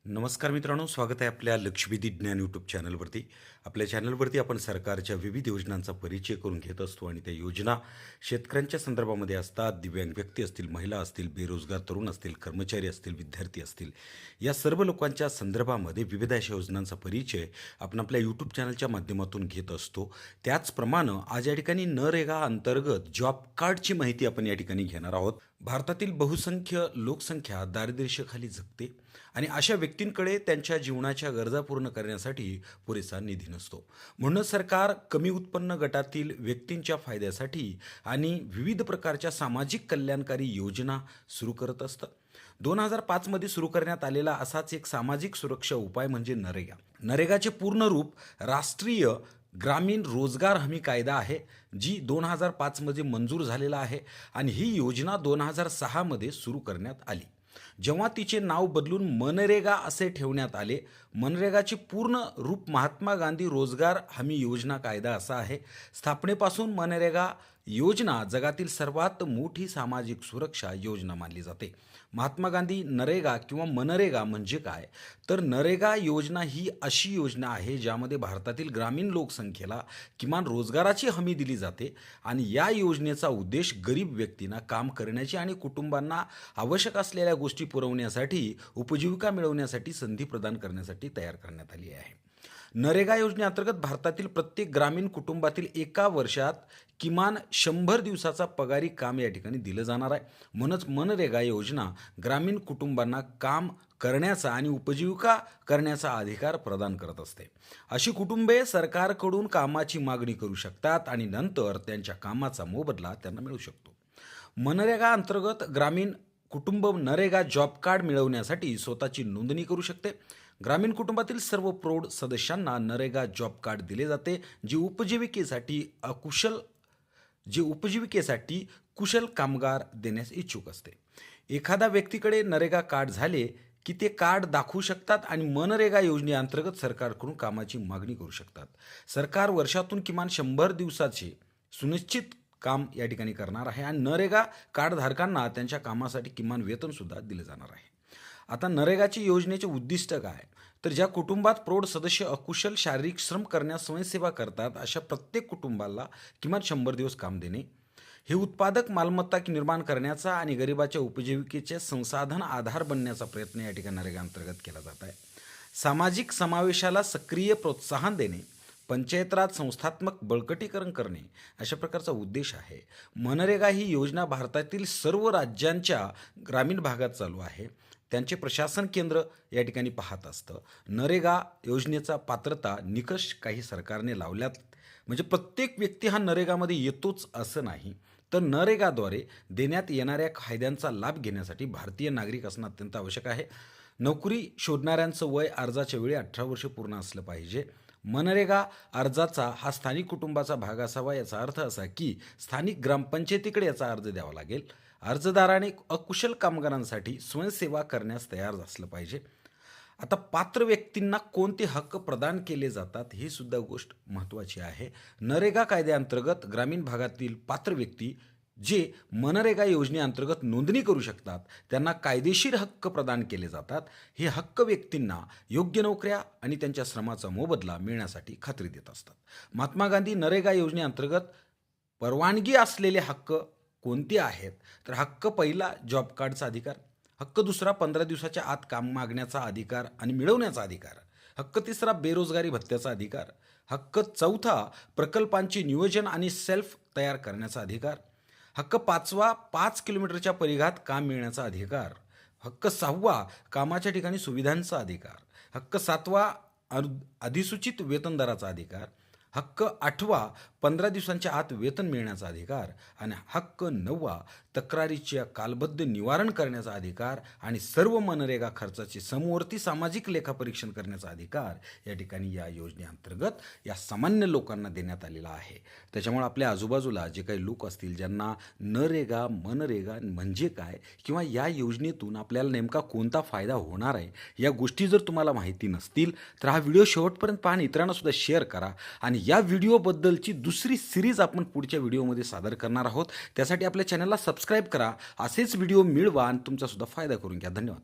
नमस्कार मित्रांनो, स्वागत आहे आपल्या लक्षवेधी ज्ञान यूट्यूब चॅनलवरती. आपल्या चॅनलवरती आपण सरकारच्या विविध योजनांचा परिचय करून घेत असतो आणि त्या योजना शेतकऱ्यांच्या संदर्भामध्ये असतात. दिव्यांग व्यक्ती असतील, महिला असतील, बेरोजगार तरुण असतील, कर्मचारी असतील, विद्यार्थी असतील, या सर्व लोकांच्या संदर्भामध्ये विविध अशा योजनांचा परिचय आपण आपल्या यूट्यूब चॅनलच्या माध्यमातून घेत असतो. त्याचप्रमाणे आज या ठिकाणी नरेगा अंतर्गत जॉब कार्डची माहिती आपण या ठिकाणी घेणार आहोत. भारतातील बहुसंख्य लोकसंख्या दारिद्र्यरेषेखाली जगते आणि अशा व्यक्तींकडे त्यांच्या जीवनाच्या गरजा पूर्ण करण्यासाठी पुरेसा निधी नसतो. म्हणूनच सरकार कमी उत्पन्न गटातील व्यक्तींच्या फायद्यासाठी आणि विविध प्रकारच्या सामाजिक कल्याणकारी योजना सुरू करत असतं. 2005 मध्ये सुरू करण्यात आलेला असाच एक सामाजिक सुरक्षा उपाय म्हणजे नरेगा. नरेगाचे पूर्ण रूप राष्ट्रीय ग्रामीण रोजगार हमी कायदा आहे, जी 2005 मध्ये मंजूर झालेला आहे आणि ही योजना 2006 मध्ये सुरू करण्यात आली. जेव्हा तिचे नाव बदलून मनरेगा असे ठेवण्यात आले. मनरेगाचे पूर्ण रूप महात्मा गांधी रोजगार हमी योजना कायदा असा आहे. स्थापनेपासून मनरेगा योजना जगातील सर्वात मोठी सामाजिक सुरक्षा योजना मानली जाते. महात्मा गांधी नरेगा किंवा मनरेगा म्हणजे काय? तर नरेगा योजना ही अशी योजना आहे ज्यामध्ये भारतातील ग्रामीण लोकसंख्येला किमान रोजगाराची हमी दिली जाते आणि या योजनेचा उद्देश गरीब व्यक्तींना काम करण्याची आणि कुटुंबांना आवश्यक असलेल्या गोष्टी पुरवण्यासाठी, उपजीविका मिळवण्यासाठी संधी प्रदान करण्यासाठी तयार करण्यात आली आहे. नरेगा योजनेअंतर्गत भारतातील प्रत्येक ग्रामीण कुटुंबातील एका वर्षात किमान 100 दिवसाचा पगारी काम या ठिकाणी दिलं जाणार आहे. म्हणूनच मनरेगा योजना ग्रामीण कुटुंबांना काम करण्याचा आणि उपजीविका करण्याचा अधिकार प्रदान करत असते. अशी कुटुंबे सरकारकडून कामाची मागणी करू शकतात आणि नंतर त्यांच्या कामाचा मोबदला त्यांना मिळू शकतो. मनरेगा अंतर्गत ग्रामीण कुटुंब नरेगा जॉब कार्ड मिळवण्यासाठी स्वतःची नोंदणी करू शकते. ग्रामीण कुटुंबातील सर्व प्रौढ सदस्यांना नरेगा जॉब कार्ड दिले जाते, जे उपजीविकेसाठी कुशल कामगार देण्यास इच्छुक असते. एखाद्या व्यक्तीकडे नरेगा कार्ड झाले की ते कार्ड दाखवू शकतात आणि मनरेगा योजनेअंतर्गत सरकारकडून कामाची मागणी करू शकतात. सरकार वर्षातून किमान 100 दिवसाचे सुनिश्चित काम या ठिकाणी करणार आहे आणि नरेगा कार्डधारकांना त्यांच्या कामासाठी किमान वेतन सुद्धा दिले जाणार आहे. आता नरेगाची योजनेचे उद्दिष्ट काय? तर ज्या कुटुंबात प्रौढ सदस्य अकुशल शारीरिक श्रम करण्यास स्वयंसेवा करतात, अशा प्रत्येक कुटुंबाला किमान 100 दिवस काम देणे. हे उत्पादक मालमत्ता निर्माण करण्याचा आणि गरिबाच्या उपजीविकेचे संसाधन आधार बनण्याचा प्रयत्न या ठिकाणी नरेगा अंतर्गत केला जात आहे. सामाजिक समावेशाला सक्रिय प्रोत्साहन देणे, पंचायत राज संस्थात्मक बळकटीकरण करणे अशा प्रकारचा उद्देश आहे. मनरेगा ही योजना भारतातील सर्व राज्यांच्या ग्रामीण भागात चालू आहे. त्यांचे प्रशासन केंद्र या ठिकाणी पाहत असतं. नरेगा योजनेचा पात्रता निकष काही सरकारने लावल्यात, म्हणजे प्रत्येक व्यक्ती हा नरेगामध्ये येतोच असं नाही. तर नरेगाद्वारे देण्यात येणाऱ्या फायद्यांचा लाभ घेण्यासाठी भारतीय नागरिक असणं अत्यंत आवश्यक आहे. नोकरी शोधणाऱ्यांचं वय अर्जाच्या वेळी 18 वर्ष पूर्ण असलं पाहिजे. मनरेगा अर्जाचा हा स्थानिक कुटुंबाचा भाग असावा. याचा अर्थ असा की स्थानिक ग्रामपंचायतीकडे याचा अर्ज द्यावा लागेल. अर्जदाराने अकुशल कामगारांसाठी स्वयंसेवा करण्यास तयार असलं पाहिजे. आता पात्र व्यक्तींना कोणते हक्क प्रदान केले जातात ही सुद्धा गोष्ट महत्त्वाची आहे. नरेगा कायद्याअंतर्गत ग्रामीण भागातील पात्र व्यक्ती जे मनरेगा योजनेअंतर्गत नोंदणी करू शकतात त्यांना कायदेशीर हक्क प्रदान केले जातात. हे हक्क व्यक्तींना योग्य नोकऱ्या आणि त्यांच्या श्रमाचा मोबदला मिळण्यासाठी खात्री देत असतात. महात्मा गांधी नरेगा योजनेअंतर्गत परवानगी असलेले हक्क कोणते आहेत? तर हक्क पहिला जॉब कार्डचा अधिकार, हक्क दुसरा 15 दिवसाच्या आत काम मागण्याचा अधिकार आणि मिळवण्याचा अधिकार, हक्क तिसरा बेरोजगारी भत्त्याचा अधिकार, हक्क चौथा प्रकल्पांचे नियोजन आणि सेल्फ तयार करण्याचा अधिकार, हक्क पाचवा 5 किलोमीटरच्या परिघात काम मिळण्याचा अधिकार, हक्क 6वा कामाच्या ठिकाणी सुविधांचा अधिकार, हक्क 7वा अधिसूचित वेतन दराचा अधिकार, हक्क 8वा 15 दिवसांच्या आत वेतन मिळण्याचा अधिकार आणि हक्क 9वा तक्रारीच्या कालबद्ध निवारण करण्याचा अधिकार आणि सर्व मनरेगा खर्चाचे समवर्ती सामाजिक लेखापरीक्षण करण्याचा अधिकार या ठिकाणी या योजनेअंतर्गत या सामान्य लोकांना देण्यात आलेला आहे. त्याच्यामुळे आपल्या आजूबाजूला जे काही लोक असतील ज्यांना नरेगा मनरेगा म्हणजे काय किंवा या योजनेतून आपल्याला नेमका कोणता फायदा होणार आहे या गोष्टी जर तुम्हाला माहिती नसतील तर हा व्हिडिओ शेवटपर्यंत पहा आणि इतरांना सुद्धा शेअर करा. आणि या व्हिडिओबद्दलची दुसरी सिरीज आपण पुढच्या व्हिडिओमध्ये सादर करणार आहोत. त्यासाठी आपल्या चॅनलला सबस्क्राईब करा. असेच व्हिडिओ मिळवा आणि तुमचा सुद्धा फायदा करून घ्या. धन्यवाद.